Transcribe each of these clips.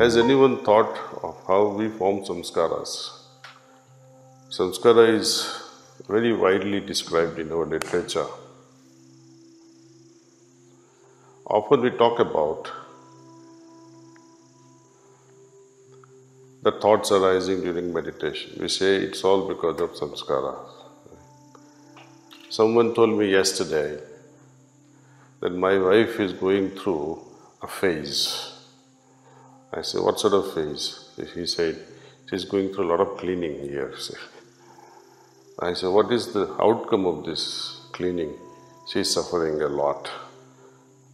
Has anyone thought of how we form samskaras? Samskara is very widely described in our literature. Often we talk about the thoughts arising during meditation. We say it's all because of samskara. Someone told me yesterday that my wife is going through a phase. I said, what sort of phase? He said, she's going through a lot of cleaning here. I said, what is the outcome of this cleaning? She's suffering a lot.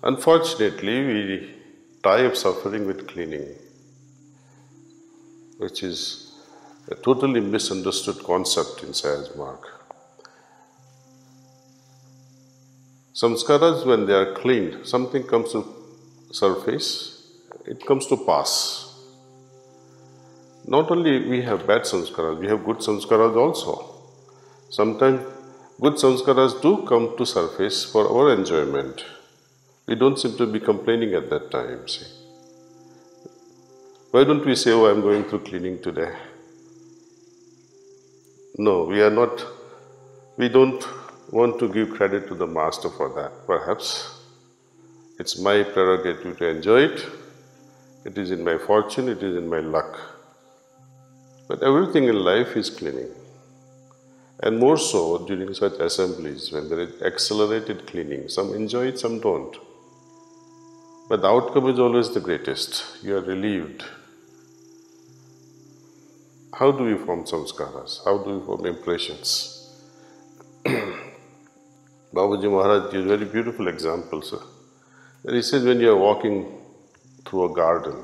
Unfortunately, we tie up suffering with cleaning, which is a totally misunderstood concept in Sayagyi Marg. Samskaras, when they are cleaned, something comes to surface, it comes to pass. Not only we have bad samskaras, we have good samskaras also. Sometimes good samskaras do come to surface for our enjoyment. We don't seem to be complaining at that time, see. Why don't we say, oh, I'm going through cleaning today? No, we are not, we don't want to give credit to the master for that. Perhaps it's my prerogative to enjoy it. It is in my fortune, it is in my luck. But everything in life is cleaning. And more so during such assemblies when there is accelerated cleaning. Some enjoy it, some don't. But the outcome is always the greatest. You are relieved. How do we form samskaras? How do we form impressions? Babaji Maharaj gives very beautiful examples. He says when you are walking through a garden,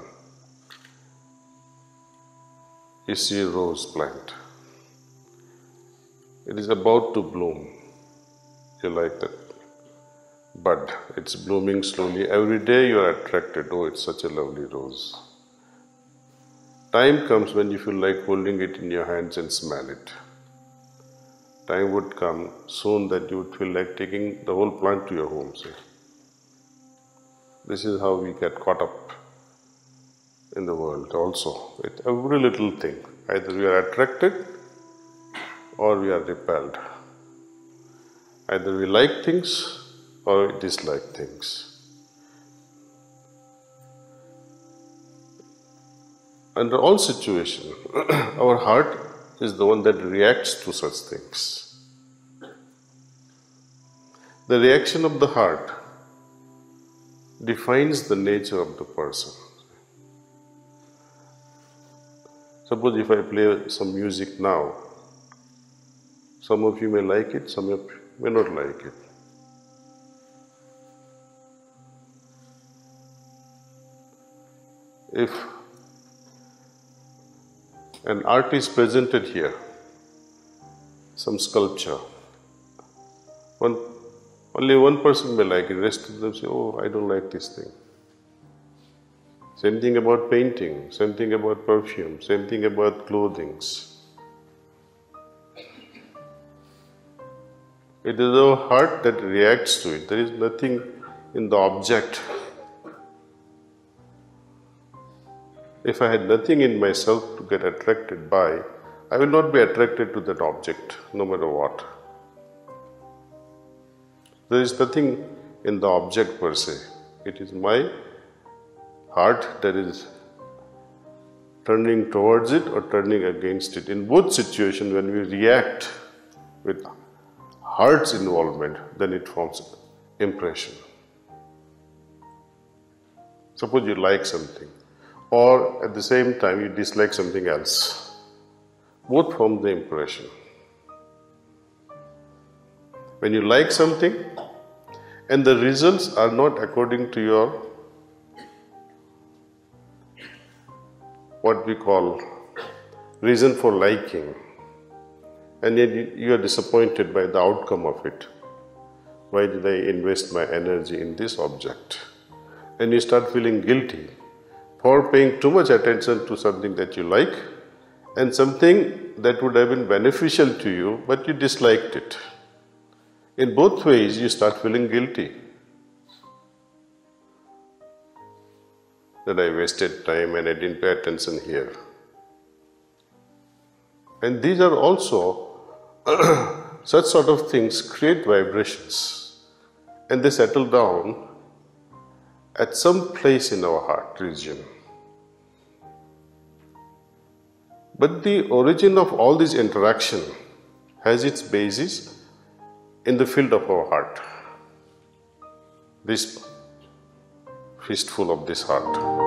you see a rose plant. It is about to bloom. You like that bud. It's blooming slowly. Every day you are attracted. Oh, it's such a lovely rose. Time comes when you feel like holding it in your hands and smell it. Time would come soon that you would feel like taking the whole plant to your home, say. This is how we get caught up in the world also, with every little thing. Either we are attracted or we are repelled. Either we like things or we dislike things. Under all situations, our heart is the one that reacts to such things. The reaction of the heart defines the nature of the person. Suppose if I play some music now, some of you may like it, some of you may not like it. If an artist presented here some sculpture, only one person may like it, the rest of them say, oh, I don't like this thing. Same thing about painting, same thing about perfume, same thing about clothing. It is our heart that reacts to it. There is nothing in the object. If I had nothing in myself to get attracted by, I will not be attracted to that object, no matter what. There is nothing in the object per se. It is my heart that is turning towards it or turning against it. In both situations, when we react with heart's involvement, then it forms impression. Suppose you like something, or at the same time you dislike something else. Both form the impression. When you like something, and the results are not according to your what we call reason for liking, and yet you are disappointed by the outcome of it. Why did I invest my energy in this object? And you start feeling guilty for paying too much attention to something that you like and something that would have been beneficial to you, but you disliked it. In both ways, you start feeling guilty. that I wasted time and I didn't pay attention here. And these are also, such sort of things create vibrations and they settle down at some place in our heart region. But the origin of all this interaction has its basis in the field of our heart, this fistful of this heart.